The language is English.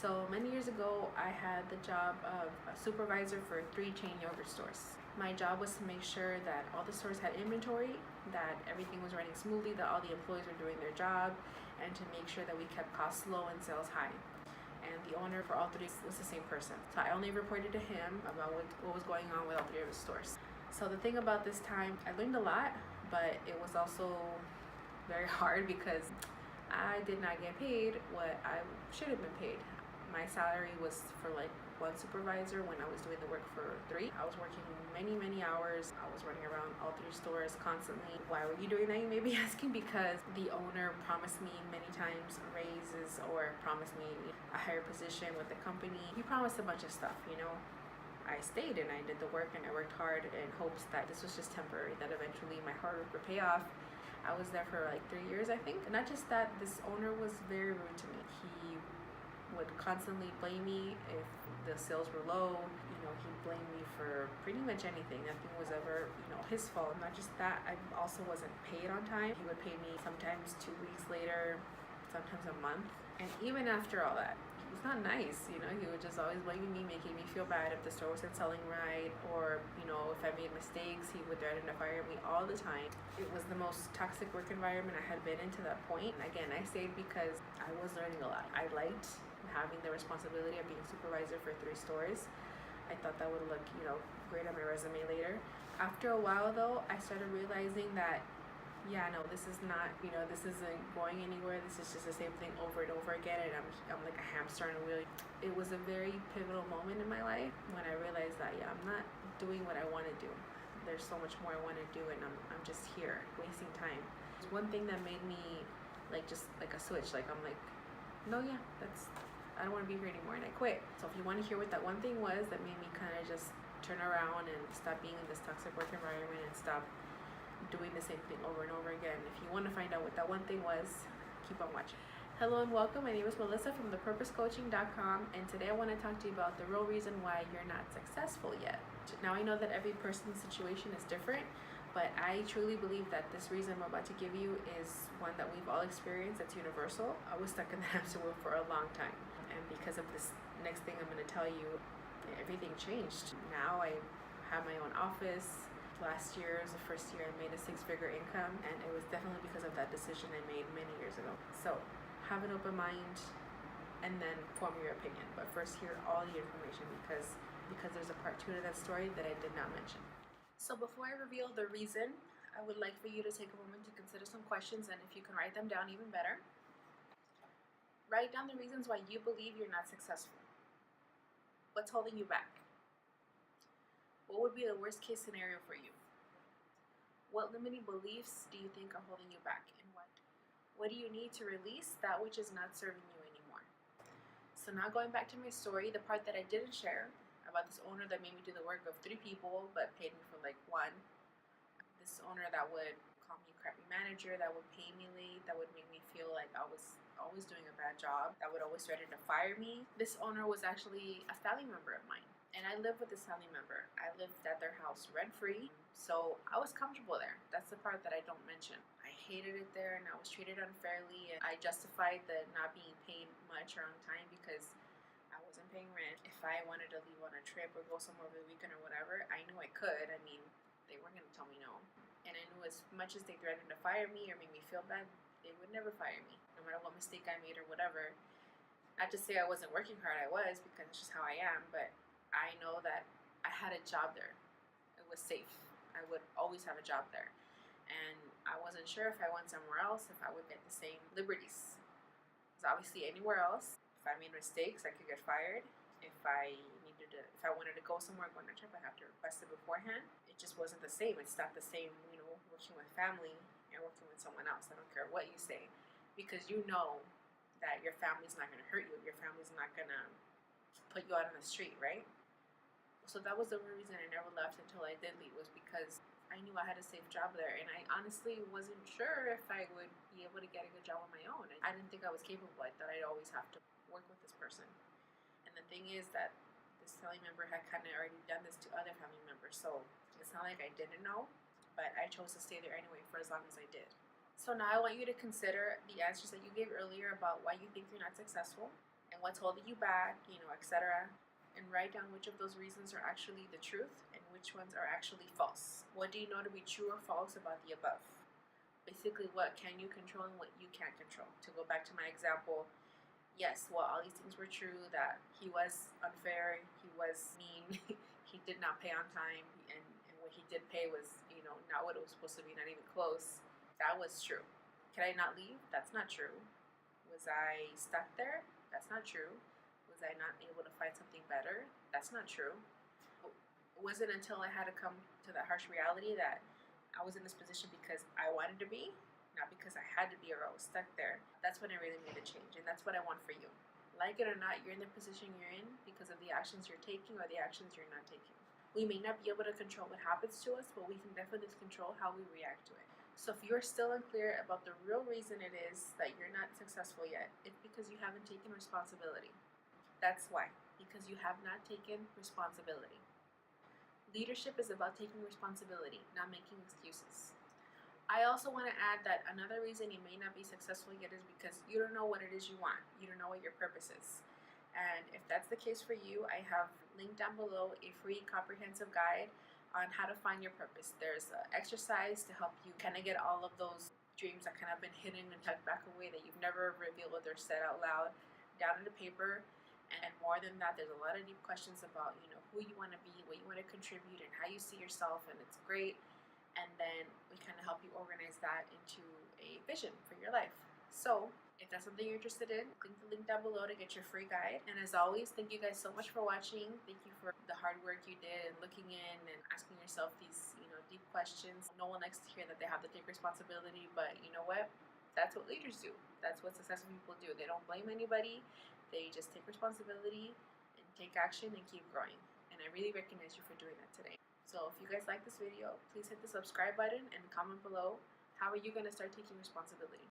So many years ago, I had the job of a supervisor for 3 chain yogurt stores. My job was to make sure that all the stores had inventory, that everything was running smoothly, that all the employees were doing their job, and to make sure that we kept costs low and sales high. And the owner for all 3 was the same person. So I only reported to him about what was going on with all 3 of his stores. So the thing about this time, I learned a lot, but it was also very hard because I did not get paid what I should have been paid. My salary was for like 1 supervisor when I was doing the work for 3. I was working many hours. I was running around all 3 stores constantly. Why were you doing that, you may be asking? Because the owner promised me many times raises or promised me a higher position with the company. He promised a bunch of stuff, you know. I stayed and I did the work and I worked hard in hopes that this was just temporary, that eventually my hard work would pay off. I was there for like 3 years, I think. And not just that, this owner was very rude to me. He would constantly blame me if the sales were low. You know, he blamed me for pretty much anything. Nothing was ever, his fault. Not just that, I also wasn't paid on time. He would pay me sometimes 2 weeks later, sometimes a month. And even after all that, he was not nice, he would just always blame me, making me feel bad if the store wasn't selling right, or, if I made mistakes, he would threaten to fire me all the time. It was the most toxic work environment I had been in to that point. And again, I stayed because I was learning a lot. I liked having the responsibility of being supervisor for 3 stores. I thought that would look, great on my resume later. After a while though, I started realizing that this is not, this isn't going anywhere. This is just the same thing over and over again, and I'm like a hamster on a wheel. It was a very pivotal moment in my life when I realized that I'm not doing what I want to do. There's so much more I want to do, and I'm just here wasting time. It's one thing that made me just like a switch. I'm like, no, I don't want to be here anymore, and I quit. So if you want to hear what that one thing was that made me kind of just turn around and stop being in this toxic work environment and stop doing the same thing over and over again. If you want to find out what that one thing was, keep on watching. Hello and welcome. My name is Melissa from thepurposecoaching.com, and today I want to talk to you about the real reason why you're not successful yet. Now, I know that every person's situation is different, but I truly believe that this reason I'm about to give you is one that we've all experienced. It's universal. I was stuck in the hamster wheel for a long time, and because of this next thing I'm going to tell you, everything changed. Now I have my own office. Last year was the first year I made a 6-figure income, and it was definitely because of that decision I made many years ago. So have an open mind and then form your opinion. But first, hear all the information because there's a part 2 to that story that I did not mention. So before I reveal the reason, I would like for you to take a moment to consider some questions, and if you can write them down, even better. Write down the reasons why you believe you're not successful. What's holding you back? What would be the worst case scenario for you? What limiting beliefs do you think are holding you back, and what do you need to release that which is not serving you anymore? So now going back to my story, the part that I didn't share about this owner that made me do the work of 3 people but paid me for like 1. This owner that would call me a crappy manager, that would pay me late, that would make me feel like I was always doing a bad job, that would always threaten to fire me. This owner was actually a family member of mine. And I lived with this family member. I lived at their house rent-free, so I was comfortable there. That's the part that I don't mention. I hated it there, and I was treated unfairly, and I justified the not being paid much or on time because I wasn't paying rent. If I wanted to leave on a trip or go somewhere over the weekend or whatever, I knew I could. I mean, they weren't going to tell me no. And I knew as much as they threatened to fire me or make me feel bad, they would never fire me, no matter what mistake I made or whatever. Not to say I wasn't working hard, I was, because it's just how I am, but I know that I had a job there. It was safe. I would always have a job there. And I wasn't sure if I went somewhere else, if I would get the same liberties. Because obviously anywhere else, if I made mistakes, I could get fired. If I wanted to go somewhere, go on a trip, I'd have to request it beforehand. It just wasn't the same. It's not the same, working with family and working with someone else. I don't care what you say. Because you know that your family's not going to hurt you. Your family's not going to put you out on the street, right? So that was the reason I never left until I did leave, was because I knew I had a safe job there, and I honestly wasn't sure if I would be able to get a good job on my own. I didn't think I was capable. I thought I'd always have to work with this person. And the thing is that this family member had kind of already done this to other family members, so it's not like I didn't know, but I chose to stay there anyway for as long as I did. So now I want you to consider the answers that you gave earlier about why you think you're not successful, and what's holding you back, etc. And write down which of those reasons are actually the truth and which ones are actually false. What do you know to be true or false about the above? Basically, what can you control and what you can't control. To go back to my example, yes, well, all these things were true, that he was unfair, he was mean, he did not pay on time, and what he did pay was, not what it was supposed to be, not even close. That was true. Can I not leave? That's not true. Was I stuck there? That's not true. Was I not able to find something better? That's not true. It wasn't until I had to come to that harsh reality that I was in this position because I wanted to be, not because I had to be or I was stuck there. That's when I really made a change, and that's what I want for you. Like it or not, you're in the position you're in because of the actions you're taking or the actions you're not taking. We may not be able to control what happens to us, but we can definitely control how we react to it. So if you're still unclear about the real reason it is that you're not successful yet, it's because you haven't taken responsibility. That's why, because you have not taken responsibility. Leadership is about taking responsibility, not making excuses. I also want to add that another reason you may not be successful yet is because you don't know what it is you want. You don't know what your purpose is. And if that's the case for you, I have linked down below a free comprehensive guide on how to find your purpose. There's an exercise to help you kind of get all of those dreams that kind of been hidden and tucked back away that you've never revealed or said out loud down on the paper. And more than that, there's a lot of deep questions about, who you want to be, what you want to contribute, and how you see yourself, and it's great. And then we kind of help you organize that into a vision for your life. So if that's something you're interested in, click the link down below to get your free guide. And as always, thank you guys so much for watching. Thank you for the hard work you did and looking in and asking yourself these, deep questions. No one likes to hear that they have to take responsibility, but you know what? That's what leaders do. That's what successful people do. They don't blame anybody. They just take responsibility and take action and keep growing. And I really recognize you for doing that today. So if you guys like this video, please hit the subscribe button and comment below. How are you going to start taking responsibility?